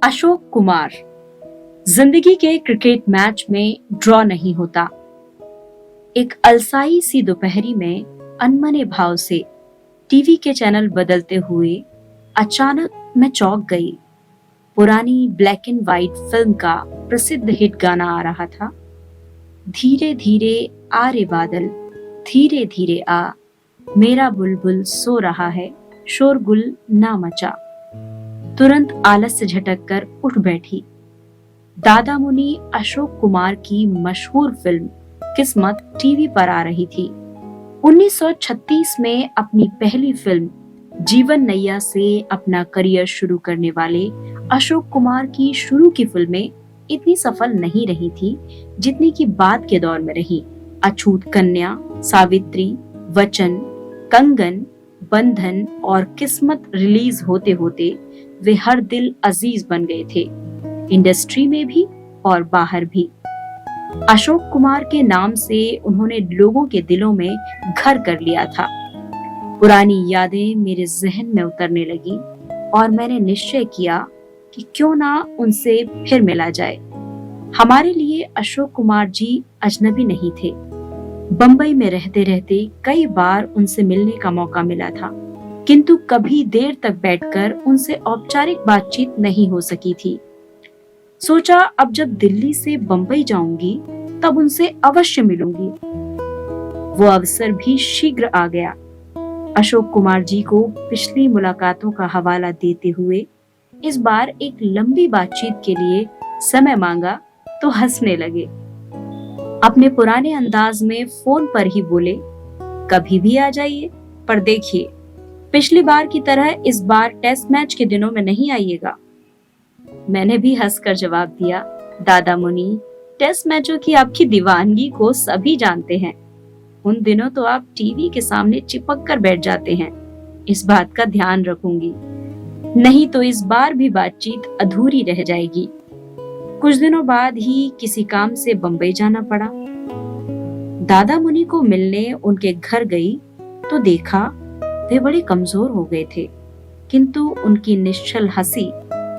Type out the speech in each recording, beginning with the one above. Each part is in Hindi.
अशोक कुमार। जिंदगी के क्रिकेट मैच में ड्रॉ नहीं होता। एक अलसाई सी दोपहरी में अनमने भाव से टीवी के चैनल बदलते हुए अचानक मैं चौंक गई। पुरानी ब्लैक एंड व्हाइट फिल्म का प्रसिद्ध हिट गाना आ रहा था। धीरे धीरे आ रे बादल, धीरे धीरे आ, मेरा बुलबुल सो रहा है, शोरगुल ना मचा। तुरंत आलस से झटक कर उठ बैठी। दादा मुनि अशोक कुमार की मशहूर फिल्म किस्मत टीवी पर आ रही थी। 1936 में अपनी पहली फिल्म जीवन नैया से अपना करियर शुरू करने वाले अशोक कुमार की शुरू की फिल्में इतनी सफल नहीं रही थी जितनी कि बाद के दौर में रही। अछूत कन्या, सावित्री, वचन, कंगन, बंधन और किस्मत रिलीज होते होते वे हर दिल अजीज बन गए थे, इंडस्ट्री में भी और बाहर भी। अशोक कुमार के नाम से उन्होंने लोगों के दिलों में घर कर लिया था। पुरानी यादें मेरे जहन में उतरने लगी और मैंने निश्चय किया कि क्यों ना उनसे फिर मिला जाए। हमारे लिए अशोक कुमार जी अजनबी नहीं थे। बंबई में रहते रहते कई बार उनसे मिलने का मौका मिला था, किंतु कभी देर तक बैठकर उनसे औपचारिक बातचीत नहीं हो सकी थी। सोचा अब जब दिल्ली से बंबई जाऊंगी तब उनसे अवश्य मिलूंगी। वो अवसर भी शीघ्र आ गया। अशोक कुमार जी को पिछली मुलाकातों का हवाला देते हुए इस बार एक लंबी बातचीत के लिए समय मांगा तो हंसने लगे। अपने पुराने अंदाज में फोन पर ही बोले, कभी भी आ जाइए, पर देखिए पिछली बार की तरह इस बार टेस्ट मैच के दिनों में नहीं आइएगा। मैंने भी हंसकर जवाब दिया, दादा मुनि, टेस्ट मैचों की आपकी दीवानगी को सभी जानते हैं। उन दिनों तो आप टीवी के सामने चिपक कर बैठ जाते हैं। इस बात का ध्यान रखूंगी, नहीं तो इस बार भी बातचीत अधूरी रह जाएगी। कुछ दिनों बाद ही किसी काम से बंबई जाना पड़ा। दादा मुनि को मिलने उनके घर गई तो देखा वे बड़े कमजोर हो गए थे, किंतु उनकी निश्चल हंसी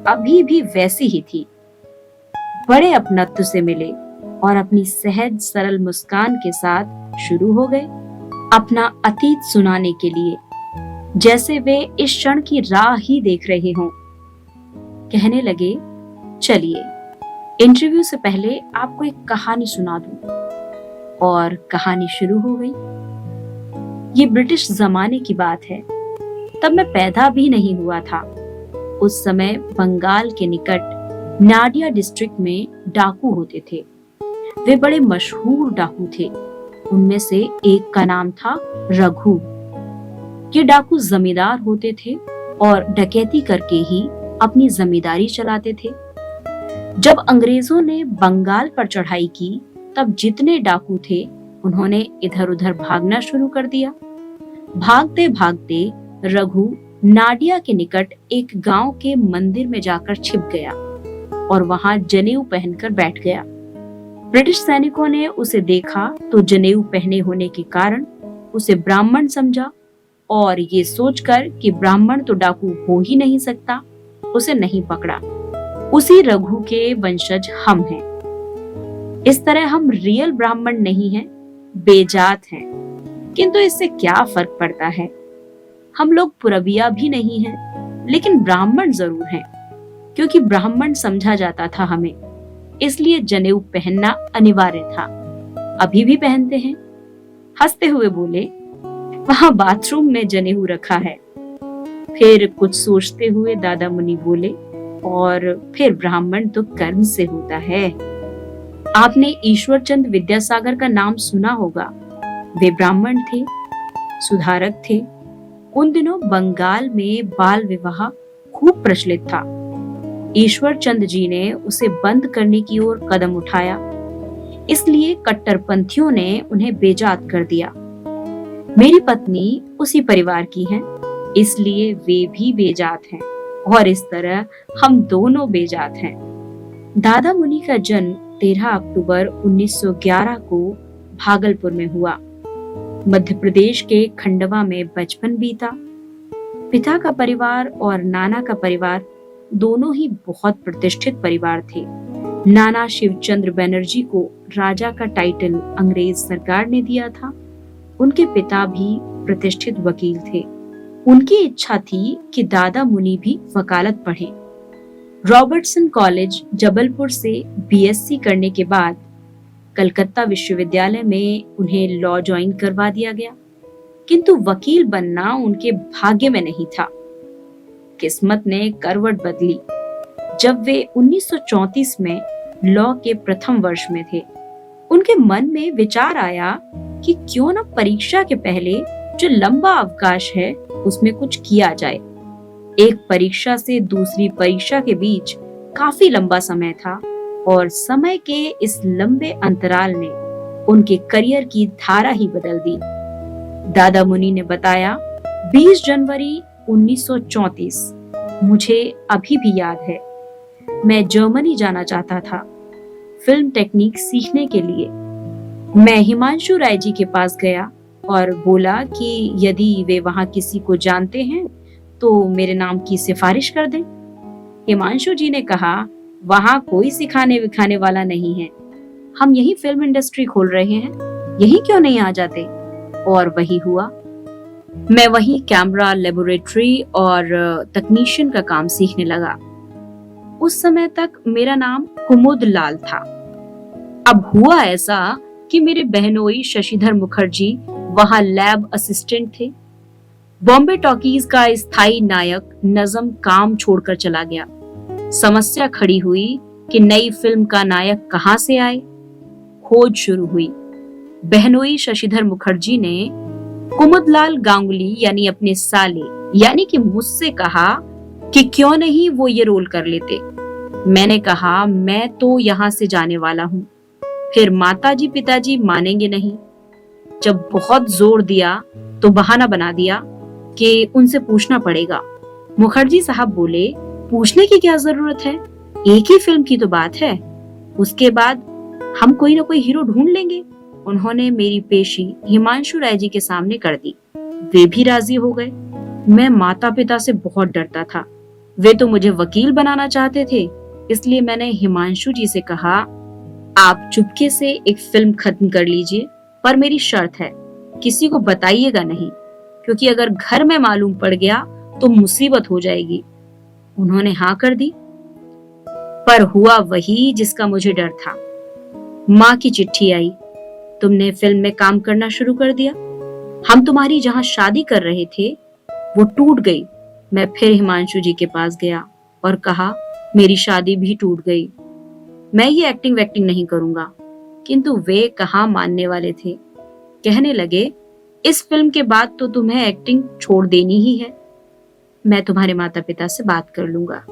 अभी भी वैसी ही थी। बड़े अपनत्व से मिले और अपनी सहज सरल मुस्कान के साथ शुरू हो गए अपना अतीत सुनाने के लिए, जैसे वे इस क्षण की राह ही देख रहे हों। कहने लगे, चलिए इंटरव्यू से पहले आपको एक कहानी सुना दूं। और कहानी शुरू हो गई। ये ब्रिटिश जमाने की बात है, तब मैं पैदा भी नहीं हुआ था। उस समय बंगाल के निकट नाडिया डिस्ट्रिक्ट में डाकू होते थे। वे बड़े मशहूर डाकू थे। उनमें से एक का नाम था रघु। ये डाकू जमींदार होते थे और डकैती करके ही अपनी जमींदारी चलाते थे। जब अंग्रेजों ने बंगाल पर चढ़ाई की तब जितने डाकू थे उन्होंने इधर उधर भागना शुरू कर दिया। भागते भागते रघु नाडिया के निकट एक गांव के मंदिर में जाकर छिप गया और वहां जनेऊ पहनकर बैठ गया। ब्रिटिश सैनिकों ने उसे देखा तो जनेऊ पहने होने के कारण उसे ब्राह्मण समझा और ये सोचकर कि ब्राह्मण तो डाकू हो ही नहीं सकता, उसे नहीं पकड़ा। उसी रघु के वंशज हम हैं। इस तरह हम रियल ब्राह्मण नहीं हैं, बेजात हैं, किंतु इससे क्या फर्क पड़ता है। हम लोग पुरबिया भी नहीं हैं, लेकिन ब्राह्मण जरूर हैं, क्योंकि ब्राह्मण समझा जाता था हमें, इसलिए जनेऊ पहनना अनिवार्य था। अभी भी पहनते हैं। हंसते हुए बोले, वहां बाथरूम में जनेऊ रखा है। फिर कुछ सोचते हुए दादा मुनि बोले, और फिर ब्राह्मण तो कर्म से होता है। आपने ईश्वर चंद विद्यासागर का नाम सुना होगा। वे ब्राह्मण थे, सुधारक थे। उन दिनों बंगाल में बाल विवाह खूब प्रचलित था। ईश्वर चंद जी ने उसे बंद करने की ओर कदम उठाया, इसलिए कट्टरपंथियों ने उन्हें बेजात कर दिया। मेरी पत्नी उसी परिवार की है, इसलिए वे भी बेजात हैं और इस तरह हम दोनों बेजात हैं। दादा मुनि का जन्म 13 अक्टूबर 1911 को भागलपुर में हुआ। मध्य प्रदेश के खंडवा में बचपन बीता। पिता का परिवार और नाना का परिवार दोनों ही बहुत प्रतिष्ठित परिवार थे। नाना शिवचंद्र बनर्जी को राजा का टाइटल अंग्रेज सरकार ने दिया था। उनके पिता भी प्रतिष्ठित वकील थे। उनकी इच्छा थी कि दादा मुनि भी वकालत पढ़ें। रॉबर्टसन कॉलेज जबलपुर से बीएससी करने के बाद कलकत्ता विश्वविद्यालय में उन्हें लॉ ज्वाइन करवा दिया गया, किंतु वकील बनना उनके भाग्य में नहीं था। किस्मत ने करवट बदली जब वे 1934 में लॉ के प्रथम वर्ष में थे। उनके मन में विचार आया कि क्यों न परीक्षा के पहले जो लंबा अवकाश है उसमें कुछ किया जाए। एक परीक्षा से दूसरी परीक्षा के बीच काफी लंबा समय था और समय के इस लंबे अंतराल ने उनके करियर की धारा ही बदल दी। दादा मुनि ने बताया, 20 जनवरी 1934 मुझे अभी भी याद है। मैं जर्मनी जाना चाहता था फिल्म टेक्निक सीखने के लिए। मैं हिमांशु राय जी के पास गया और बोला कि यदि वे वहां किसी को जानते हैं तो मेरे नाम की सिफारिश कर दें। हिमांशु जी ने कहा, वहां कोई सिखाने विखाने वाला नहीं है, हम यही फिल्म इंडस्ट्री खोल रहे हैं, यही क्यों नहीं आ जाते। और वही हुआ। मैं वहीं कैमरा लेबोरेटरी और तकनीशियन का काम सीखने लगा। उस समय तक मेरा नाम कुमुद लाल था। अब हुआ ऐसा कि मेरे बहनोई शशिधर मुखर्जी वहां लैब असिस्टेंट थे। बॉम्बे टॉकीज का स्थायी नायक नजम काम छोड़कर चला गया। समस्या खड़ी हुई कि नई फिल्म का नायक कहां से आए। खोज शुरू हुई। बहनोई शशिधर मुखर्जी ने कुमुदलाल गांगुली यानी अपने साले यानी कि मुझसे कहा कि क्यों नहीं वो ये रोल कर लेते। मैंने कहा, मैं तो यहाँ से जाने वाला हूँ। फिर माताजी पिताजी मानेंगे नहीं। जब बहुत जोर दिया तो बहाना बना दिया कि उनसे पूछना पड़ेगा। मुखर्जी साहब बोले, पूछने की क्या जरूरत है, एक ही फिल्म की तो बात है, उसके बाद हम कोई ना कोई हीरो ढूंढ लेंगे। उन्होंने मेरी पेशी हिमांशु राय जी के सामने कर दी। वे भी राजी हो गए। मैं माता पिता से बहुत डरता था। वे तो मुझे वकील बनाना चाहते थे, इसलिए मैंने हिमांशु जी से कहा, आप चुपके से एक फिल्म खत्म कर लीजिए, पर मेरी शर्त है, किसी को बताइएगा नहीं, क्योंकि अगर घर में मालूम पड़ गया तो मुसीबत हो जाएगी। उन्होंने हाँ कर दी, पर हुआ वही जिसका मुझे डर था। माँ की चिट्ठी आई, तुमने फिल्म में काम करना शुरू कर दिया। हम तुम्हारी जहाँ शादी कर रहे थे वो टूट गई। मैं फिर हिमांशु जी के पास गया और कहा, मेरी शादी भी टूट गई, मैं ये एक्टिंग वैक्टिंग नहीं करूंगा। किंतु वे कहाँ मानने वाले थे। कहने लगे, इस फिल्म के बाद तो तुम्हें एक्टिंग छोड़ देनी ही है। मैं तुम्हारे माता पिता से बात कर लूंगा।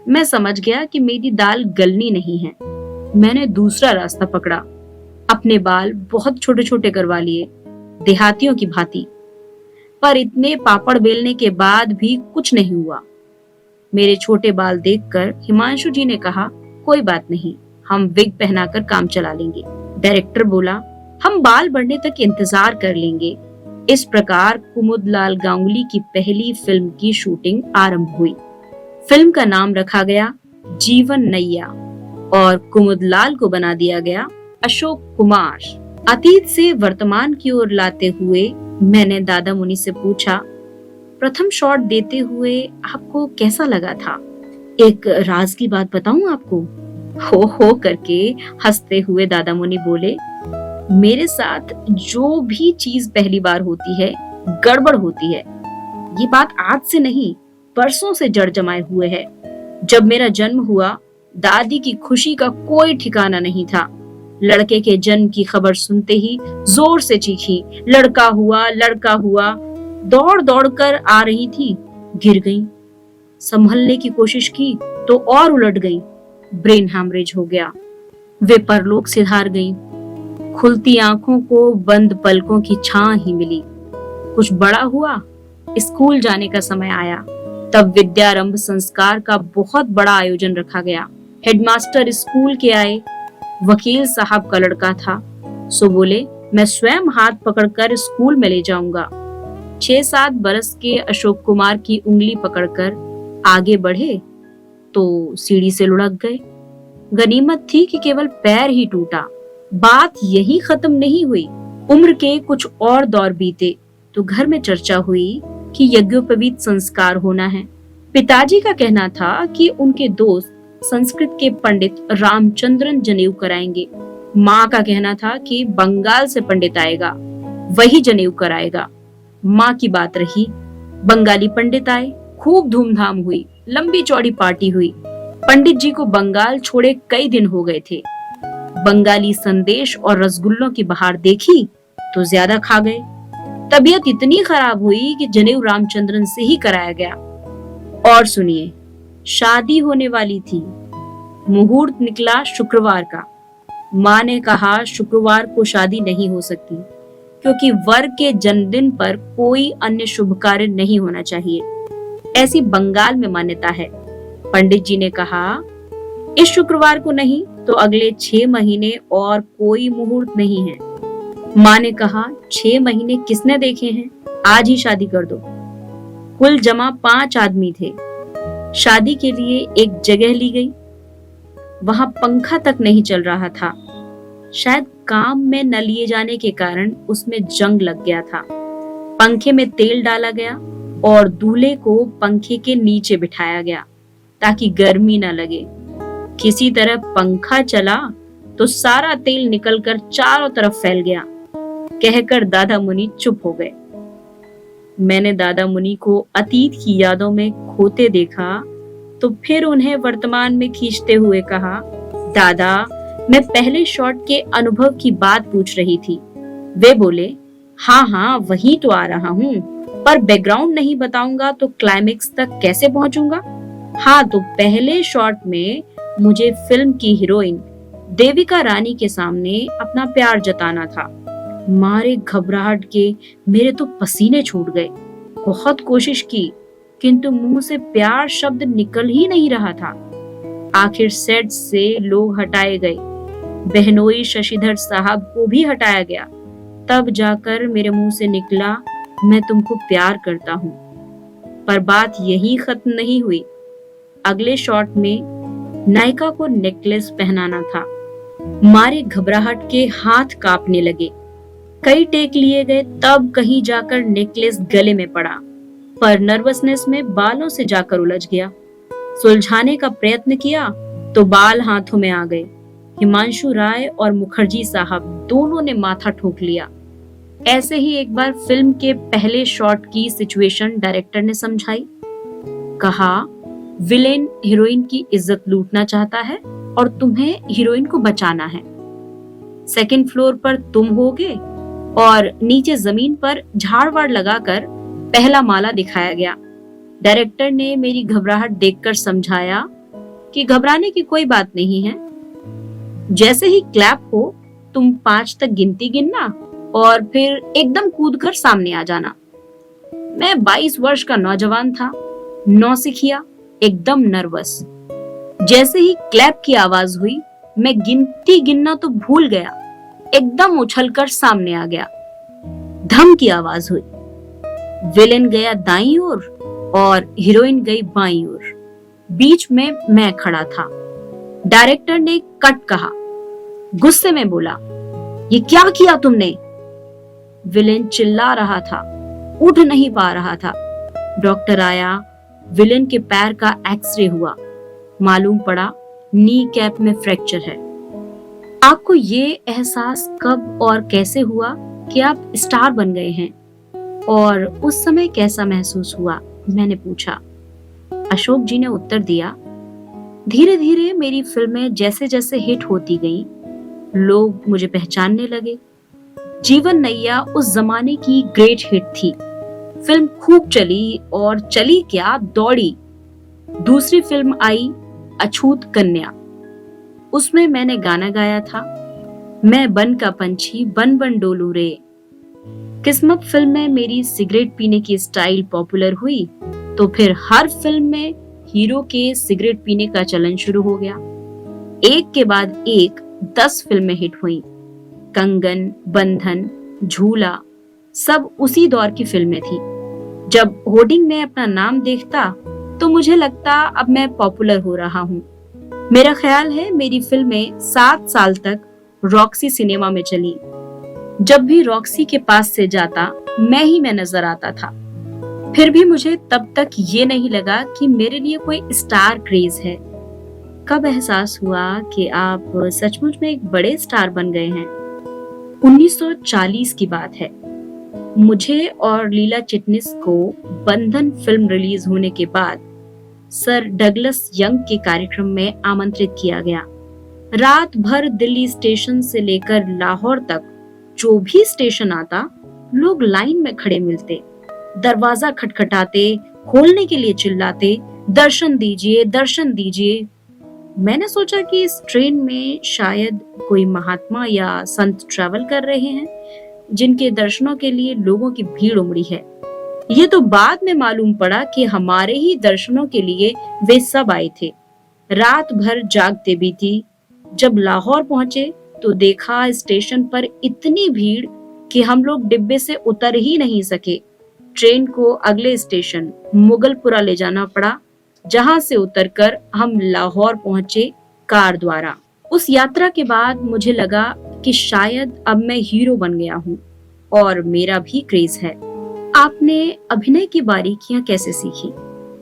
मैं समझ गया कि मेरी दाल गलनी नहीं है। मैंने दूसरा रास्ता पकड़ा। अपने बाल बहुत छोटे छोटे करवा लिए, देहातियों की भांति। पर इतने पापड़ बेलने के बाद भी कुछ नहीं हुआ। मेरे छोटे बाल देखकर हिमांशु जी ने कहा, कोई बात नहीं, हम विग पहनाकर काम चला लेंगे। डायरेक्टर बोला, हम बाल बढ़ने तक इंतजार कर लेंगे। इस प्रकार कुमुदलाल गांगुली की पहली फिल्म की शूटिंग आरंभ हुई। फिल्म का नाम रखा गया जीवन नैया और कुमुदलाल को बना दिया गया अशोक कुमार। अतीत से वर्तमान की ओर लाते हुए मैंने दादा मुनि से पूछा, प्रथम शॉट देते हुए आपको कैसा लगा था? एक राज की बात बताऊं आपको? हो करके हंसते हुए दादा मुनि बोले, मेरे साथ जो भी चीज पहली बार होती है गड़बड़ होती है। ये बात आज से नहीं, बरसों से जड़ जमाए हुए है। जब मेरा जन्म हुआ, दादी की खुशी का कोई ठिकाना नहीं था। लड़के के जन्म की खबर सुनते ही जोर से चीखी, लड़का हुआ, लड़का हुआ। दौड़ दौड़ कर आ रही थी, गिर गई। संभलने की कोशिश की तो और उलट गई, ब्रेन हैमरेज हो गया। वे परलोक सिधार गई। खुलती आंखों को बंद पलकों की छां ही मिली। कुछ बड़ा हुआ, स्कूल जाने का समय आया। तब विद्यारंभ संस्कार का बहुत बड़ा आयोजन रखा गया। हेडमास्टर स्कूल के आए। वकील साहब का लड़का था, सो बोले, मैं स्वयं हाथ पकड़कर स्कूल में ले जाऊंगा। 6-7 बरस के अशोक कुमार की उंगली पकड़कर आगे बढ़े तो सीढ़ी से लुढ़क गए। गनीमत थी कि केवल पैर ही टूटा। बात यही खत्म नहीं हुई। उम्र के कुछ और दौर बीते तो घर में चर्चा हुई कि यज्ञोपवीत संस्कार होना है। पिताजी का कहना था कि उनके दोस्त संस्कृत के पंडित रामचंद्रन जनेऊ कराएंगे। माँ का कहना था कि बंगाल से पंडित आएगा, वही जनेऊ कराएगा। माँ की बात रही, बंगाली पंडित आए, खूब धूमधाम हुई, लंबी चौड़ी पार्टी हुई। पंडित जी को बंगाल छोड़े कई दिन हो गए थे। बंगाली संदेश और रसगुल्लों की बहार देखी तो ज्यादा खा गए। तबीयत इतनी खराब हुई कि जनेऊ रामचंद्रन से ही कराया गया। और सुनिए, शादी होने वाली थी। मुहूर्त निकला शुक्रवार का। माँ ने कहा शुक्रवार को शादी नहीं हो सकती क्योंकि वर के जन्मदिन पर कोई अन्य शुभ कार्य नहीं होना चाहिए। ऐसी बंगाल में मान्यता है। पंडित जी ने कहा इस शुक्रवार को नहीं तो अगले 6 महीने और कोई मुहूर्त नहीं है। माँ ने कहा 6 महीने किसने देखे हैं, आज ही शादी कर दो। कुल जमा 5 आदमी थे। शादी के लिए एक जगह ली गई। वहां पंखा तक नहीं चल रहा था। शायद काम में न लिए जाने के कारण उसमें जंग लग गया था। पंखे में तेल डाला गया और दूल्हे को पंखे के नीचे बिठाया गया ताकि गर्मी न लगे। किसी तरह पंखा चला तो सारा तेल निकलकर चारों तरफ फैल गया। कहकर दादा मुनि चुप हो गए। मैंने दादा मुनि को अतीत की यादों में खोते देखा तो फिर उन्हें वर्तमान में खींचते हुए कहा, दादा, मैं पहले शॉट के अनुभव की बात पूछ रही थी। वे बोले, हाँ हाँ वही तो आ रहा हूँ, पर बैकग्राउंड नहीं बताऊंगा तो क्लाइमेक्स तक कैसे पहुंचूंगा। हाँ, तो पहले शॉट में मुझे फिल्म की हीरोइन देविका रानी के सामने अपना प्यार जताना था। मारे घबराहट के मेरे तो पसीने छूट गए। बहुत कोशिश की किंतु मुंह से प्यार शब्द निकल ही नहीं रहा था। आखिर सेट से लोग हटाए गए। बहनोई शशिधर साहब को भी हटाया गया। तब जाकर मेरे मुंह से निकला, मैं तुमको प्यार करता हूँ। पर बात यही खत्म नहीं हुई। अगले शॉट में नायिका को नेकलेस पहनाना था। मारे घबराहट के हाथ कांपने लगे। कई टेक लिए गए, तब कहीं जाकर नेकलेस गले में पड़ा, पर नर्वसनेस में बालों से जाकर उलझ गया। सुलझाने का प्रयत्न किया तो बाल हाथों में आ गए। हिमांशु राय और मुखर्जी साहब दोनों ने माथा ठोक लिया। ऐसे ही एक बार फिल्म के पहले शॉट की सिचुएशन डायरेक्टर ने समझाई। कहा, विलेन हीरोइन की इज्जत लूटना चाहता है और तुम्हें हीरोइन को बचाना है। सेकंड फ्लोर पर तुम होगे और नीचे जमीन पर झाड़ वाड़ लगाकर पहला माला दिखाया गया। डायरेक्टर ने मेरी घबराहट देखकर समझाया कि घबराने की कोई बात नहीं है। जैसे ही क्लैप हो तुम 5 तक गिनती गिनना और फिर एकदम कूदकर सामने आ जाना। मैं 22 वर्ष का नौजवान था, नौसिखिया, एकदम नर्वस। जैसे ही क्लैप की आवाज हुई मैं गिनती गिनना तो भूल गया। एकदम उछलकर सामने आ गया। धम की आवाज हुई। विलेन गया दाईं ओर और हीरोइन गई बाईं ओर। बीच में मैं खड़ा था। डायरेक्टर ने कट कहा। गुस्से में बोला, ये क्या किया तुमने? विलेन चिल्ला रहा था, उठ नहीं पा रहा था। डॉक्टर आया, विलेन के पैर का एक्सरे हुआ। मालूम पड़ा नी कैप में फ्रैक्चर है। आपको ये एहसास कब और कैसे हुआ कि आप स्टार बन गए हैं, और उस समय कैसा महसूस हुआ? मैंने पूछा। अशोक जी ने उत्तर दिया, धीरे धीरे मेरी फिल्में जैसे जैसे हिट होती गईं, लोग मुझे पहचानने लगे। जीवन नैया उस जमाने की ग्रेट हिट थी। फिल्म खूब चली और चली क्या, दौड़ी। दूसरी फिल्म आई अछूत कन्या। उसमें मैंने गाना गाया था, मैं बन का पंछी बन बन डोलू रे। किस्मत फिल्म में मेरी सिगरेट पीने की स्टाइल पॉपुलर हुई तो फिर हर फिल्म में हीरो के सिगरेट पीने का चलन शुरू हो गया। एक के बाद एक 10 फिल्में हिट हुई। कंगन, बंधन, झूला सब उसी दौर की फिल्में थी। जब होर्डिंग में अपना नाम देखता तो मुझे लगता अब मैं पॉपुलर हो रहा हूँ। मेरा ख्याल है मेरी फिल्में 7 साल तक रॉक्सी सिनेमा में चली। जब भी रॉक्सी के पास से जाता मैं नजर आता था। फिर भी मुझे तब तक ये नहीं लगा कि मेरे लिए कोई स्टार क्रेज है। कब एहसास हुआ कि आप सचमुच में एक बड़े स्टार बन गए हैं? 1940 की बात है। मुझे और लीला चिटनिस को बंधन फिल्म रिलीज होने के बाद सर डगलस यंग के कार्यक्रम में आमंत्रित किया गया। रात भर दिल्ली स्टेशन से लेकर लाहौर तक जो भी स्टेशन आता, लोग लाइन में खड़े मिलते, दरवाजा खटखटाते, खोलने के लिए चिल्लाते, दर्शन दीजिए, दर्शन दीजिए। मैंने सोचा कि इस ट्रेन में शायद कोई महात्मा या संत ट्रैवल कर रहे हैं, जिनके दर्शनों के लिए लोगों की भीड़ उमड़ी है। ये तो बाद में मालूम पड़ा कि हमारे ही दर्शनों के लिए वे सब आए थे। रात भर जागते भी थी। जब लाहौर पहुंचे तो देखा स्टेशन पर इतनी भीड़ कि हम लोग डिब्बे से उतर ही नहीं सके। ट्रेन को अगले स्टेशन मुगलपुरा ले जाना पड़ा, जहां से उतरकर हम लाहौर पहुंचे कार द्वारा। उस यात्रा के बाद मुझे लगा कि शायद अब मैं हीरो बन गया हूँ और मेरा भी क्रेज है। आपने अभिनय की बारीकियां कैसे सीखी?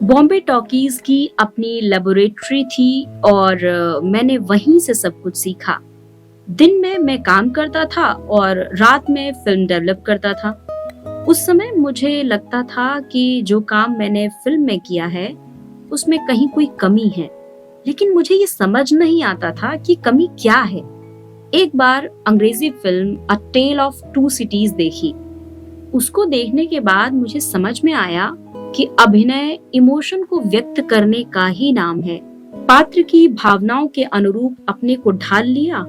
बॉम्बे टॉकीज की अपनी लेबोरेटरी थी और मैंने वहीं से सब कुछ सीखा। दिन में मैं काम करता था और रात में फिल्म डेवलप करता था। उस समय मुझे लगता था कि जो काम मैंने फिल्म में किया है उसमें कहीं कोई कमी है, लेकिन मुझे ये समझ नहीं आता था कि कमी क्या है। एक बार अंग्रेजी film a tale of two cities देखी। उसको देखने के बाद मुझे समझ में आया कि अभिनय इमोशन को व्यक्त करने का ही नाम है। पात्र की भावनाओं के अनुरूप अपने को ढाल लिया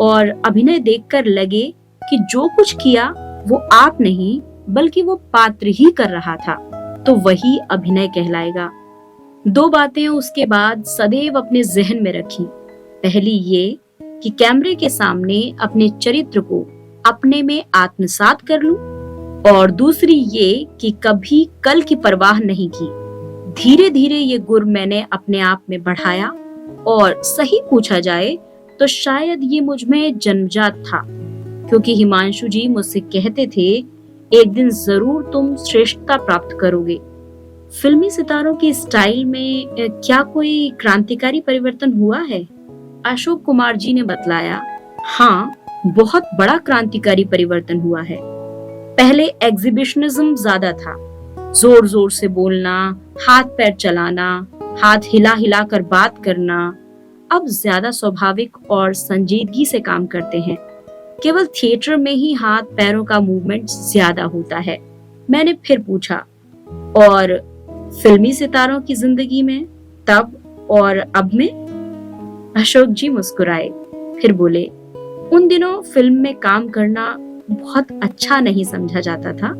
और अभिनय देखकर लगे कि जो कुछ किया वो आप नहीं बल्कि वो पात्र ही कर रहा था, तो वही अभिनय कहलाएगा। 2 बातें उसके बाद सदैव अपने जहन में रखी। पहली ये कि कैमरे के सामने अपने चरित्र को अपने में आत्मसात कर लूं, और दूसरी ये कि कभी कल की परवाह नहीं की। धीरे धीरे ये गुर मैंने अपने आप में बढ़ाया और सही पूछा जाए तो शायद ये मुझ में जन्मजात था, क्योंकि हिमांशु जी मुझसे कहते थे, एक दिन जरूर तुम श्रेष्ठता प्राप्त करोगे। फिल्मी सितारों के स्टाइल में क्या कोई क्रांतिकारी परिवर्तन हुआ है? अशोक कुमार जी ने बतलाया, हाँ, बहुत बड़ा क्रांतिकारी परिवर्तन हुआ है। पहले एग्जिबिशनिज्म ज्यादा था, जोर जोर से बोलना, हाथ पैर चलाना, हाथ हिला हिला कर बात करना। अब ज्यादा स्वाभाविक और संजीदगी से काम करते हैं। केवल थिएटर में ही हाथ पैरों का मूवमेंट ज्यादा होता है। मैंने फिर पूछा, और फिल्मी सितारों की जिंदगी में तब और अब में? अशोक जी मुस्कुराए, फिर बोले, उन दिनों फिल्म में काम करना बहुत अच्छा नहीं समझा जाता था।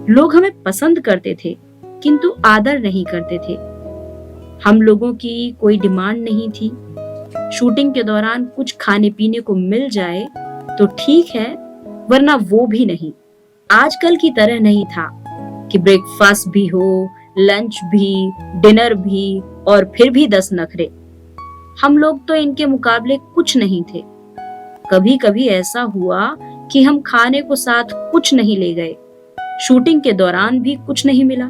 लोग हमें पसंद करते थे किंतु आदर नहीं करते थे। हम लोगों की कोई डिमांड नहीं थी। शूटिंग के दौरान कुछ खाने पीने को मिल जाए तो ठीक है, वरना वो भी नहीं। आजकल की तरह नहीं था कि ब्रेकफास्ट भी हो, लंच भी, डिनर भी और फिर भी 10 नखरे। हम लोग तो इनके मुकाबले कुछ नहीं थे। कभी कभी ऐसा हुआ कि हम खाने को साथ कुछ नहीं ले गए। शूटिंग के दौरान भी कुछ नहीं मिला।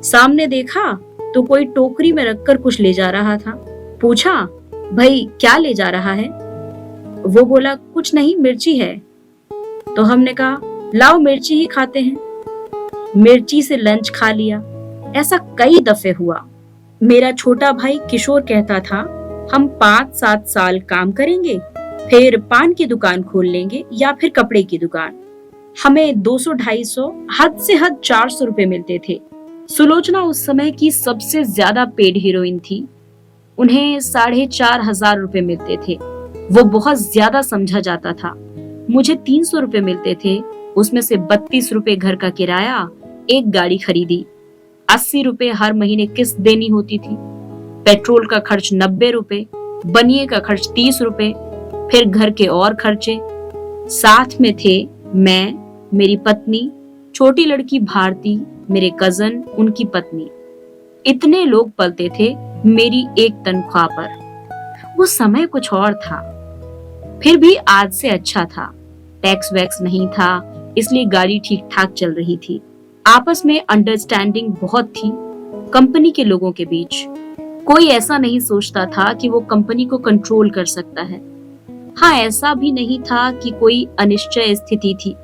सामने देखा तो कोई टोकरी में रखकर कुछ ले जा रहा था। पूछा, भाई क्या ले जा रहा है? वो बोला, कुछ नहीं, मिर्ची है। तो हमने कहा, लाओ मिर्ची ही खाते हैं। मिर्ची से लंच खा लिया। ऐसा कई दफे हुआ। मेरा छोटा भाई किशोर कहता था, हम 5-7 साल काम करेंगे, फिर पान की दुकान खोल लेंगे या फिर कपड़े की दुकान। हमें 200-250, हद से हद 400 रुपए मिलते थे। सुलोचना उस समय की सबसे ज्यादा पेड हीरोइन थी। उन्हें 4,500 रुपए मिलते थे। वो बहुत ज्यादा समझा जाता था। मुझे 300 रुपए मिलते थे, उसमें से 32 रुपए घर का किराया, एक गाड़ी खरीदी, 80 रुपए हर महीने किस्त देनी होती थी, पेट्रोल का खर्च 90 रुपए, बनिए का खर्च 30 रुपए, फिर घर के और खर्चे। साथ में थे मैं, मेरी पत्नी, छोटी लड़की भारती, मेरे कजन, उनकी पत्नी। इतने लोग पलते थे मेरी एक तनख्वाह पर। वो समय कुछ और था, फिर भी आज से अच्छा था। टैक्स वैक्स नहीं था, इसलिए गाड़ी ठीक ठाक चल रही थी। आपस में अंडरस्टैंडिंग बहुत थी कंपनी के लोगों के बीच। कोई ऐसा नहीं सोचता था कि वो कंपनी को कंट्रोल कर सकता है। हाँ, ऐसा भी नहीं था कि कोई अनिश्चय स्थिति थी।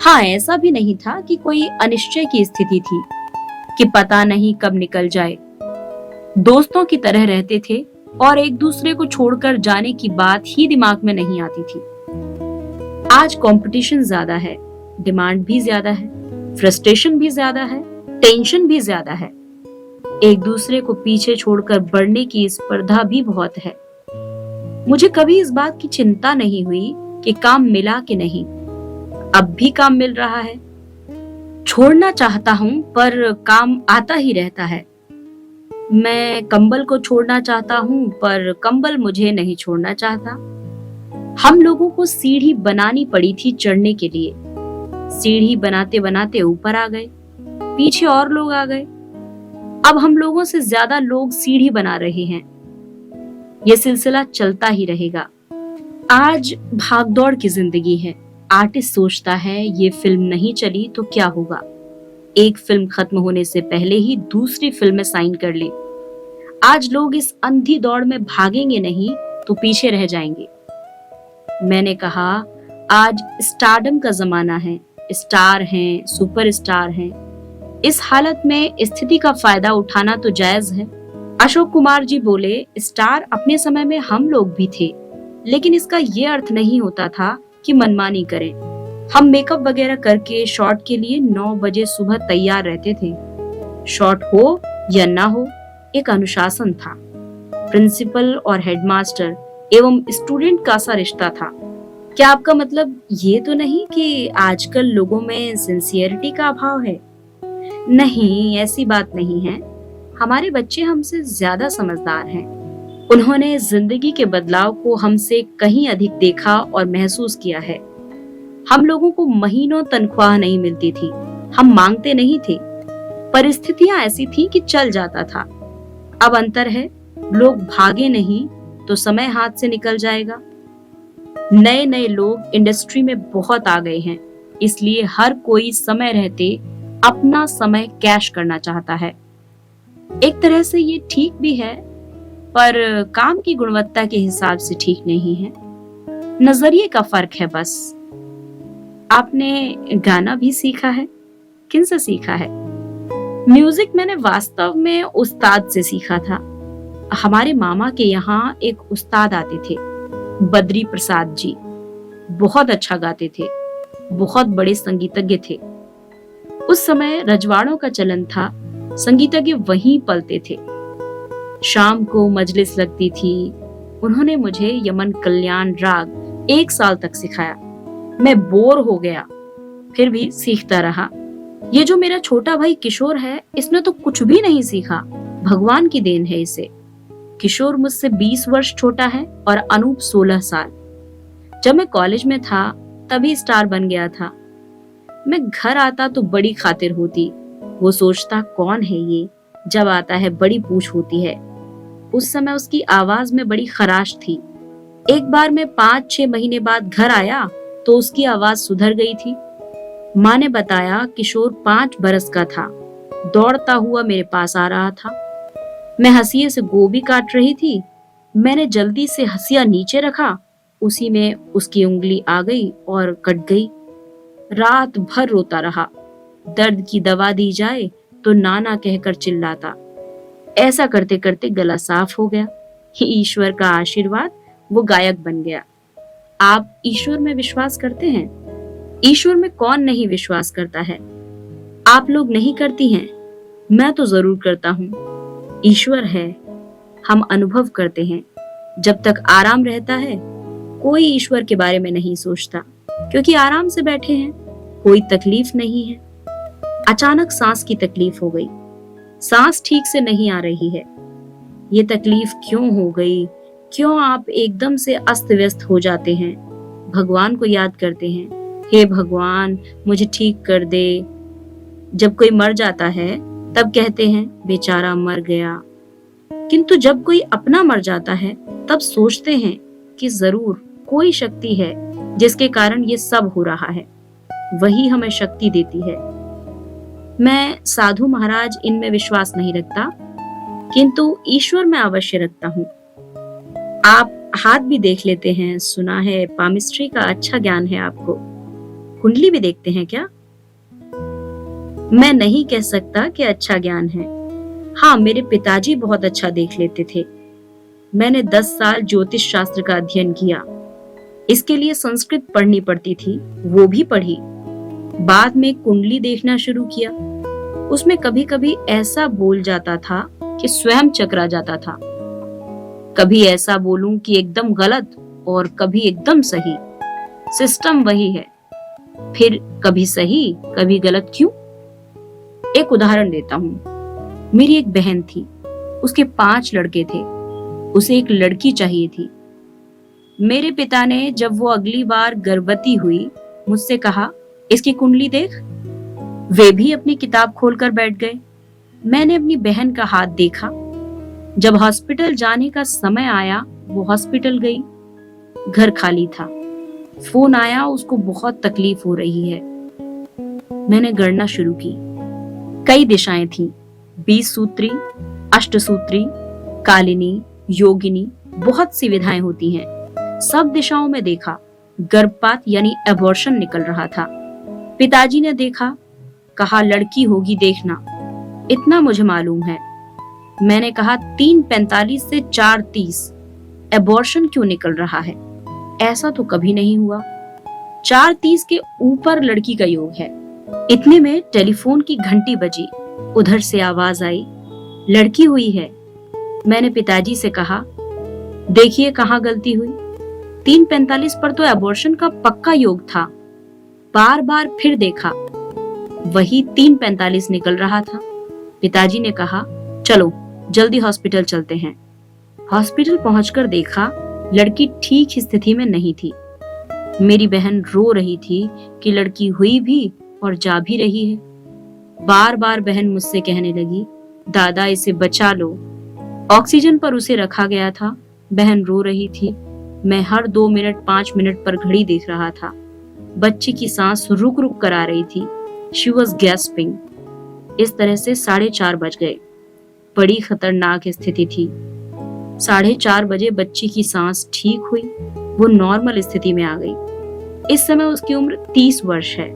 हाँ, ऐसा भी नहीं था कि कोई अनिश्चय की स्थिति थी कि पता नहीं कब निकल जाए। दोस्तों की तरह रहते थे और एक दूसरे को छोड़कर जाने की बात ही दिमाग में नहीं आती थी। आज कंपटीशन ज्यादा है, डिमांड भी ज्यादा है, फ्रस्ट्रेशन भी ज्यादा है, टेंशन भी ज्यादा है। एक दूसरे को पीछे छोड़कर बढ़ने की स्पर्धा भी बहुत है। मुझे कभी इस बात की चिंता नहीं हुई कि काम मिला कि नहीं। अब भी काम मिल रहा है। छोड़ना चाहता हूं पर काम आता ही रहता है। मैं कंबल को छोड़ना चाहता हूं पर कंबल मुझे नहीं छोड़ना चाहता। हम लोगों को सीढ़ी बनानी पड़ी थी चढ़ने के लिए। सीढ़ी बनाते बनाते ऊपर आ गए, पीछे और लोग आ गए। अब हम लोगों से ज्यादा लोग सीढ़ी बना रहे हैं। यह सिलसिला चलता ही रहेगा। आज भागदौड़ की जिंदगी है। आर्टिस्ट सोचता है ये फिल्म नहीं चली तो क्या होगा, एक फिल्म खत्म होने से पहले ही दूसरी फिल्म में साइन कर ले। आज लोग इस अंधी दौड़ में भागेंगे नहीं तो पीछे रह जाएंगे। मैंने कहा, आज स्टारडम का जमाना है। स्टार हैं, सुपरस्टार हैं। इस हालत में स्थिति का फायदा उठाना तो जायज है। अशोक कुमार जी बोले, स्टार अपने समय में हम लोग भी थे, लेकिन इसका ये अर्थ नहीं होता था कि मनमानी करें। हम मेकअप वगैरह करके शॉट के लिए 9 बजे सुबह तैयार रहते थे। शॉट हो या ना हो, एक अनुशासन था। प्रिंसिपल और हेडमास्टर एवं स्टूडेंट का सा रिश्ता था। क्या आपका मतलब ये तो नहीं कि आजकल लोगों में सिंसियरिटी का अभाव है? नहीं, ऐसी बात नहीं है। हमारे बच्चे हमसे ज्यादा समझदार हैं। उन्होंने जिंदगी के बदलाव को हमसे कहीं अधिक देखा और महसूस किया है। हम लोगों को महीनों तनख्वाह नहीं मिलती थी। हम मांगते नहीं थे। परिस्थितियां ऐसी थी कि चल जाता था। अब अंतर है, लोग भागे नहीं तो समय हाथ से निकल जाएगा। नए नए लोग इंडस्ट्री में बहुत आ गए हैं, इसलिए हर कोई समय रहते अपना समय कैश करना चाहता है। एक तरह से ये ठीक भी है, पर काम की गुणवत्ता के हिसाब से ठीक नहीं है। नजरिए का फर्क है बस। आपने गाना भी सीखा है? किनसे सीखा है? म्यूजिक मैंने वास्तव में उस्ताद से सीखा था। हमारे मामा के यहाँ एक उस्ताद आते थे, बद्री प्रसाद जी। बहुत अच्छा गाते थे, बहुत बड़े संगीतज्ञ थे। उस समय रजवाड़ों का चलन था, संगीतज्ञ वहीं पलते थे। शाम को मजलिस लगती थी। उन्होंने मुझे यमन कल्याण राग 1 साल तक सिखाया। मैं बोर हो गया, फिर भी सीखता रहा। ये जो मेरा छोटा भाई किशोर है, इसने तो कुछ भी नहीं सीखा। भगवान की देन है इसे। किशोर मुझसे 20 वर्ष छोटा है और अनूप 16 साल। जब मैं कॉलेज में था तभी स्टार बन गया था। मैं घर आता तो बड़ी खातिर होती। वो सोचता कौन है ये, जब आता है बड़ी पूछ होती है। उस समय उसकी आवाज में बड़ी खराश थी। एक बार मैं 5-6 महीने बाद घर आया तो उसकी आवाज सुधर गई थी। माँ ने बताया किशोर 5 बरस का था, दौड़ता हुआ मेरे पास आ रहा था। मैं हंसिये से गोभी काट रही थी। मैंने जल्दी से हंसिया नीचे रखा, उसी में उसकी उंगली आ गई और कट गई। रात भर रोता रहा। दर्द की दवा दी जाए तो नाना कहकर चिल्लाता। ऐसा करते करते गला साफ हो गया। ईश्वर का आशीर्वाद, वो गायक बन गया। आप ईश्वर में विश्वास करते हैं? ईश्वर में कौन नहीं विश्वास करता है? आप लोग नहीं करती हैं, मैं तो जरूर करता हूँ। ईश्वर है, हम अनुभव करते हैं। जब तक आराम रहता है कोई ईश्वर के बारे में नहीं सोचता, क्योंकि आराम से बैठे हैं, कोई तकलीफ नहीं है। अचानक सांस की तकलीफ हो गई। सांस ठीक से नहीं आ रही है। ये तकलीफ क्यों हो गई? क्यों आप एकदम से अस्त व्यस्त हो जाते हैं? भगवान को याद करते हैं, हे भगवान मुझे ठीक कर दे। जब कोई मर जाता है तब कहते हैं बेचारा मर गया। किंतु जब कोई अपना मर जाता है तब सोचते हैं कि जरूर कोई शक्ति है जिसके कारण ये सब हो रहा है, वही हमें शक्ति देती है। मैं साधु महाराज इनमें विश्वास नहीं रखता, किंतु ईश्वर में अवश्य रखता हूँ। आप हाथ भी देख लेते हैं, सुना है पामिस्ट्री का अच्छा ज्ञान है आपको। कुंडली भी देखते हैं क्या? मैं नहीं कह सकता कि अच्छा ज्ञान है। हाँ, मेरे पिताजी बहुत अच्छा देख लेते थे। मैंने 10 साल ज्योतिष शास्त्र का अध्ययन किया। इसके लिए संस्कृत पढ़नी पड़ती थी, वो भी पढ़ी। बाद में कुंडली देखना शुरू किया। उसमें कभी कभी ऐसा बोल जाता था कि स्वयं चकरा जाता था। कभी ऐसा बोलूं कि एकदम गलत और कभी एकदम सही। सिस्टम वही है, फिर कभी सही कभी गलत क्यों? एक उदाहरण देता हूँ। मेरी एक बहन थी, उसके 5 लड़के थे। उसे एक लड़की चाहिए थी। मेरे पिता ने जब वो अगली बार गर्भवती हुई मुझसे कहा, इसकी कुंडली देख। वे भी अपनी किताब खोलकर बैठ गए। मैंने अपनी बहन का हाथ देखा। जब हॉस्पिटल जाने का समय आया वो हॉस्पिटल गई। घर खाली था। फोन आया, उसको बहुत तकलीफ हो रही है। मैंने गणना शुरू की। कई दिशाएं थीं, 20 सूत्री, अष्टसूत्री, कालिनी, योगिनी, बहुत सी विधाएं होती हैं। सब दिशाओं में देखा, गर्भपात यानी एबॉर्शन निकल रहा था। पिताजी ने देखा, कहा लड़की होगी देखना, इतना मुझे मालूम है। मैंने कहा 3:45 से 4:30 एबॉर्शन क्यों निकल रहा है? ऐसा तो कभी नहीं हुआ। 4:30 के ऊपर लड़की का योग है। इतने में टेलीफोन की घंटी बजी। उधर से आवाज आई, लड़की हुई है। मैंने पिताजी से कहा, देखिए कहाँ गलती हुई। 3:45 पर तो एबॉर्शन का पक्का योग था। बार बार फिर देखा, वही 3:45 निकल रहा था। पिताजी ने कहा, चलो जल्दी हॉस्पिटल चलते हैं। हॉस्पिटल पहुंचकर देखा, लड़की ठीक स्थिति में नहीं थी। मेरी बहन रो रही थी कि लड़की हुई भी और जा भी रही है। बार बार बहन मुझसे कहने लगी, दादा इसे बचा लो। ऑक्सीजन पर उसे रखा गया था। बहन रो रही थी। मैं हर 2 मिनट 5 मिनट पर घड़ी देख रहा था। बच्ची की सांस रुक रुक कर आ रही थी। She was gasping. इस तरह से 4:30 बज गए। बड़ी खतरनाक स्थिति थी। 4:30 बजे बच्ची की सांस ठीक हुई, वो नॉर्मल स्थिति में आ गई। इस समय उसकी उम्र 30 वर्ष है,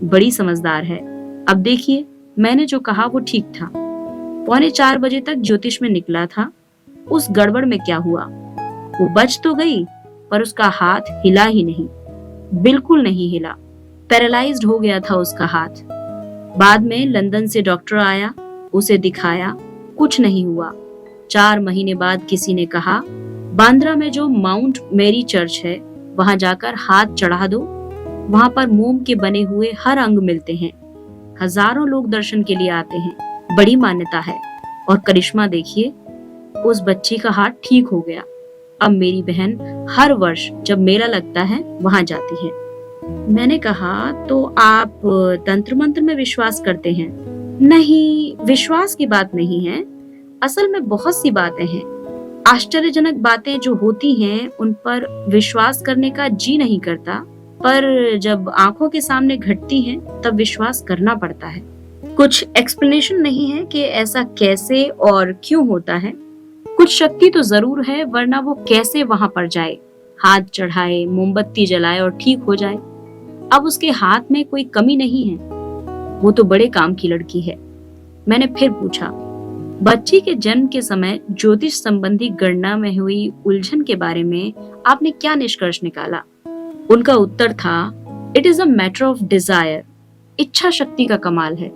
बड़ी समझदार है। अब देखिए, मैंने जो कहा वो ठीक था। 3:45 बजे तक ज्योतिष में निकला था। उस गड़बड़ में क्या हुआ? वो बच तो गई, पर उसका हाथ हिला ही नहीं, बिल्कुल नहीं हिला। पैरालाइज्ड हो गया था उसका हाथ। बाद में लंदन से डॉक्टर आया, उसे दिखाया, कुछ नहीं हुआ। 4 महीने बाद किसी ने कहा, बांद्रा में जो माउंट मेरी चर्च है वहां जाकर हाथ चढ़ा दो। वहां पर मोम के बने हुए हर अंग मिलते हैं। हजारों लोग दर्शन के लिए आते हैं। बड़ी मान्यता है। और करिश्मा देखिए, उस बच्ची का हाथ ठीक हो गया। अब मेरी बहन हर वर्ष जब मेला लगता है वहां जाती है। मैंने कहा, तो आप तंत्र मंत्र में विश्वास करते हैं? नहीं, विश्वास की बात नहीं है। असल में बहुत सी बातें हैं, आश्चर्यजनक बातें जो होती हैं उन पर विश्वास करने का जी नहीं करता, पर जब आंखों के सामने घटती हैं तब विश्वास करना पड़ता है। कुछ एक्सप्लेनेशन नहीं है कि ऐसा कैसे और क्यों होता है। कुछ शक्ति तो जरूर है, वरना वो कैसे वहां पर जाए, हाथ चढ़ाए, मोमबत्ती जलाए और ठीक हो जाए। अब उसके हाथ में कोई कमी नहीं है। वो तो बड़े काम की लड़की है। मैंने फिर पूछा, बच्ची के जन्म के समय ज्योतिष संबंधी गणना में हुई उलझन के बारे में आपने क्या निष्कर्ष निकाला? उनका उत्तर था, it is a matter of desire. इच्छा शक्ति का कमाल है।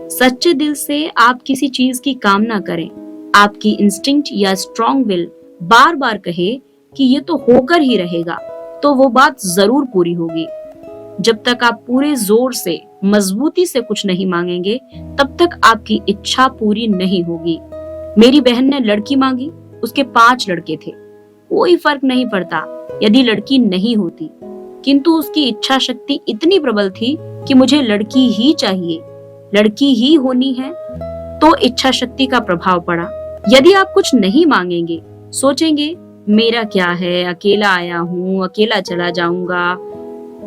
सच्चे दिल से आप किसी चीज की कामना करें, आपकी इंस्टिंक्ट या स्ट्रॉन्ग विल बार बार कहे कि ये तो होकर ही रहेगा, तो वो बात जरूर पूरी होगी। जब तक आप पूरे जोर से, मजबूती से कुछ नहीं मांगेंगे, तब तक आपकी इच्छा पूरी नहीं होगी। मेरी बहन ने लड़की मांगी, उसके 5 लड़के थे। कोई फर्क नहीं पड़ता यदि लड़की नहीं होती, किंतु उसकी इच्छा शक्ति इतनी प्रबल थी कि मुझे लड़की ही चाहिए, लड़की ही होनी है। तो इच्छा शक्ति का प्रभाव पड़ा। यदि आप कुछ नहीं मांगेंगे, सोचेंगे मेरा क्या है, अकेला आया हूँ, अकेला चला जाऊंगा,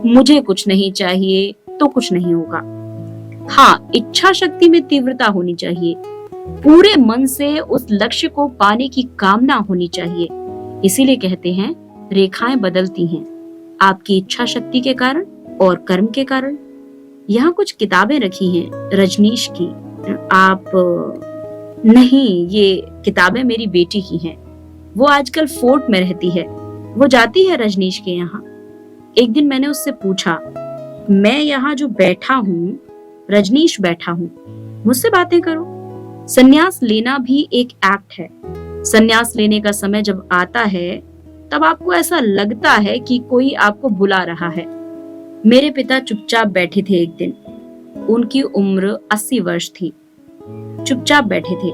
मुझे कुछ नहीं चाहिए, तो कुछ नहीं होगा। हाँ, इच्छा शक्ति में तीव्रता होनी चाहिए, पूरे मन से उस लक्ष्य को पाने की कामना होनी चाहिए। इसीलिए कहते हैं रेखाएं बदलती हैं, आपकी इच्छा शक्ति के कारण और कर्म के कारण। यहाँ कुछ किताबें रखी हैं रजनीश की। आप नहीं, ये किताबें मेरी बेटी की हैं। वो आजकल फोर्ट में रहती है, वो जाती है रजनीश के यहाँ। एक दिन मैंने उससे पूछा, मैं यहाँ जो बैठा हूँ, रजनीश बैठा हूँ, मुझसे बातें करो। संन्यास लेना भी एक एक्ट है। संन्यास लेने का समय जब आता है तब आपको ऐसा लगता है कि कोई आपको बुला रहा है। मेरे पिता चुपचाप बैठे थे एक दिन। उनकी उम्र 80 वर्ष थी। चुपचाप बैठे थे।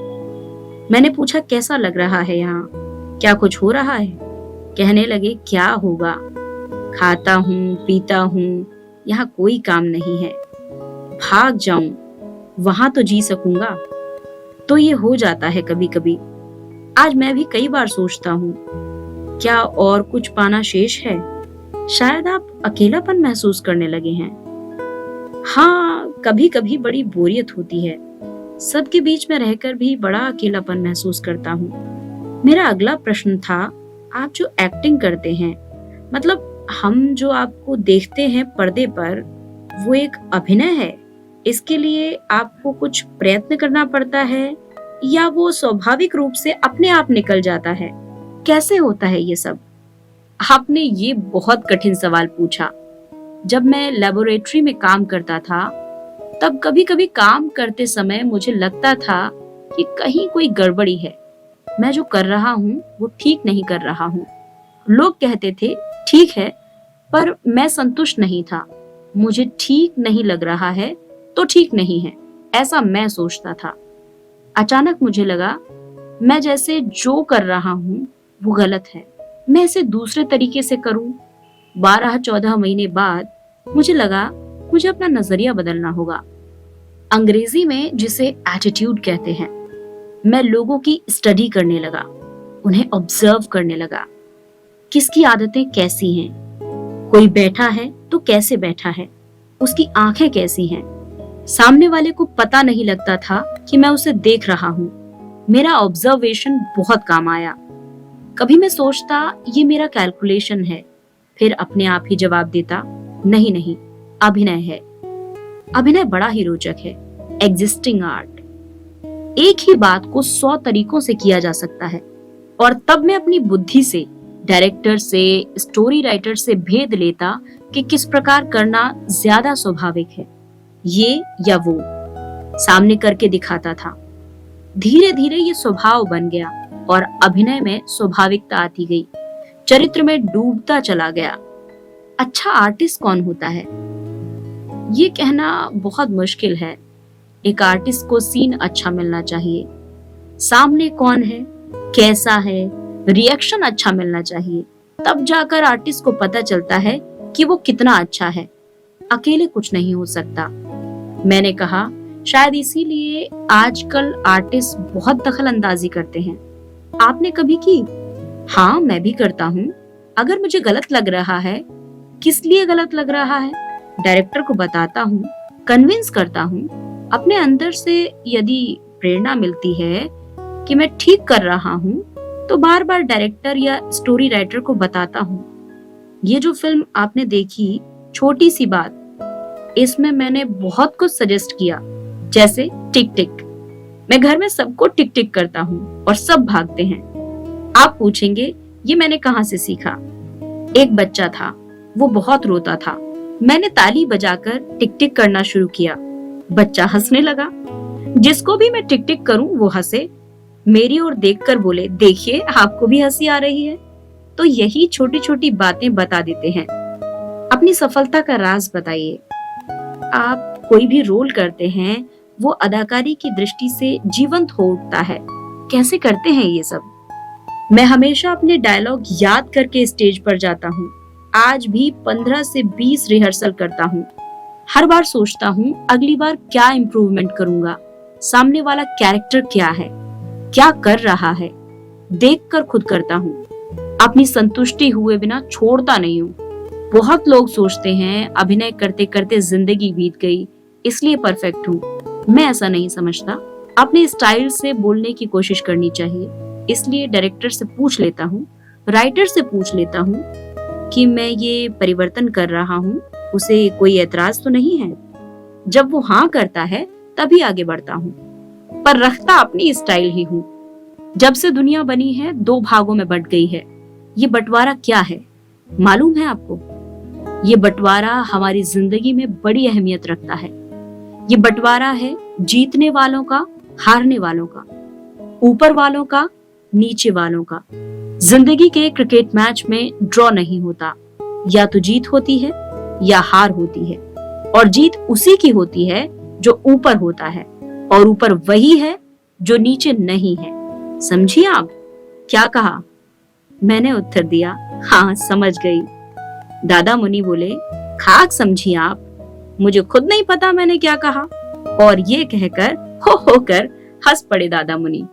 मैंने पूछा कैसा लग रहा है यहाँ, क्या कुछ हो रहा है? कहने लगे क्या होगा, खाता हूँ पीता हूँ, यहाँ कोई काम नहीं है। भाग जाऊं वहां तो जी सकूंगा। तो ये हो जाता है कभी कभी। आज मैं भी कई बार सोचता हूँ, क्या और कुछ पाना शेष है? शायद आप अकेलापन महसूस करने लगे हैं। हाँ, कभी कभी बड़ी बोरियत होती है। सबके बीच में रहकर भी बड़ा अकेलापन महसूस करता हूँ। मेरा अगला प्रश्न था, आप जो एक्टिंग करते हैं, मतलब हम जो आपको देखते हैं पर्दे पर, वो एक अभिनय है? इसके लिए आपको कुछ प्रयत्न करना पड़ता है या वो स्वाभाविक रूप से अपने आप निकल जाता है? कैसे होता है ये सब? आपने ये बहुत कठिन सवाल पूछा। जब मैं लेबोरेटरी में काम करता था, तब कभी कभी काम करते समय मुझे लगता था कि कहीं कोई गड़बड़ी है। मैं जो कर रहा हूँ वो ठीक नहीं कर रहा हूँ। लोग कहते थे ठीक है, पर मैं संतुष्ट नहीं था। मुझे ठीक नहीं लग रहा है तो ठीक नहीं है, ऐसा मैं सोचता था। अचानक मुझे लगा मैं जैसे जो कर रहा हूँ वो गलत है, मैं इसे दूसरे तरीके से करूं। 12-14 महीने बाद मुझे लगा मुझे अपना नजरिया बदलना होगा। अंग्रेजी में जिसे एटीट्यूड कहते हैं। मैं लोगों की स्टडी करने लगा, उन्हें ऑब्जर्व करने लगा। किसकी आदतें कैसी हैं, कोई बैठा है तो कैसे बैठा है, उसकी आंखें कैसी हैं। सामने वाले को पता नहीं लगता था कि मैं उसे देख रहा हूँ। मेरा ऑब्जर्वेशन बहुत काम आया। कभी मैं सोचता ये मेरा कैलकुलेशन है, फिर अपने आप ही जवाब देता नहीं नहीं, अभिनय है। अभिनय बड़ा ही रोचक है, एग्जिस्टिंग आर्ट। एक ही बात को 100 तरीकों से किया जा सकता है, और तब मैं अपनी बुद्धि से, डायरेक्टर से, स्टोरी राइटर से भेद लेता कि किस प्रकार करना ज्यादा स्वाभाविक है, ये या वो। सामने करके दिखाता था। धीरे धीरे ये स्वभाव बन गया और अभिनय में स्वाभाविकता आती गई। चरित्र में डूबता चला गया। अच्छा आर्टिस्ट कौन होता है, ये कहना बहुत मुश्किल है। एक आर्टिस्ट को सीन अच्छा मिलना चाहिए, सामने कौन है, कैसा है, रिएक्शन अच्छा मिलना चाहिए। तब जाकर आर्टिस्ट को पता चलता है कि वो कितना अच्छा है। अकेले कुछ नहीं हो सकता। मैंने कहा शायद इसीलिए आजकल आर्टिस्ट बहुत दखल अंदाजी करते हैं। आपने कभी की? हाँ, मैं भी करता हूँ। अगर मुझे गलत लग रहा है, किस लिए गलत लग रहा है, डायरेक्टर को बताता हूँ, कन्विंस करता हूँ। अपने अंदर से यदि प्रेरणा मिलती है कि मैं ठीक कर रहा हूँ, तो बार बार डायरेक्टर या स्टोरी राइटर को बताता हूँ। ये जो फिल्म आपने देखी, छोटी सी बात, इसमें मैंने बहुत कुछ सजेस्ट किया, जैसे टिक टिक। मैं घर में सबको टिक टिक करता हूँ और सब भागते हैं। आप पूछेंगे ये मैंने कहाँ से सीखा? एक बच्चा था, वो बहुत रोता था। मैंने ताली बजाकर टिक टिक करना शुरू किया। बच्चा हंसने लगा। जिसको भी मैं टिक टिक करूं वो हंसे। मेरी ओर देखकर बोले, देखिए आपको भी हंसी आ रही है। तो यही छोटी छोटी बातें बता देते हैं। अपनी सफलता का राज बताइए। आप कोई भी रोल करते हैं, वो अदाकारी की दृष्टि से जीवंत हो उठता है। कैसे करते हैं ये सब? मैं हमेशा अपने डायलॉग याद करके स्टेज पर जाता हूँ। आज भी 15 से 20 रिहर्सल करता हूँ। हर बार सोचता हूँ अगली बार क्या इम्प्रूवमेंट करूंगा। सामने वाला कैरेक्टर क्या है, क्या कर रहा है, देखकर खुद करता हूँ। अपनी संतुष्टि हुए बिना छोड़ता नहीं हूँ। बहुत लोग सोचते हैं अभिनय करते करते जिंदगी बीत गई इसलिए परफेक्ट हूँ। मैं ऐसा नहीं समझता। अपने स्टाइल से बोलने की कोशिश करनी चाहिए। इसलिए डायरेक्टर से पूछ लेता हूँ, राइटर से पूछ लेता हूँ कि मैं ये परिवर्तन कर रहा हूँ, उसे कोई एतराज तो नहीं है। जब वो हाँ करता है तभी आगे बढ़ता हूँ, पर रखता अपनी स्टाइल ही हूँ। जब से दुनिया बनी है 2 भागों में बंट गई है। ये बंटवारा क्या है मालूम है आपको? ये बंटवारा हमारी जिंदगी में बड़ी अहमियत रखता है। ये बंटवारा है जीतने वालों का, हारने वालों का, ऊपर वालों का, नीचे वालों का। जिंदगी के क्रिकेट मैच में ड्रॉ नहीं होता। या तो जीत होती है या हार होती है, और जीत उसी की होती है जो ऊपर होता है, और ऊपर वही है जो नीचे नहीं है। समझिए आप? क्या कहा? मैंने उत्तर दिया, हाँ समझ गई। दादा मुनि बोले, खाक समझी आप, मुझे खुद नहीं पता मैंने क्या कहा। और ये कहकर हो कर हंस पड़े दादा मुनि।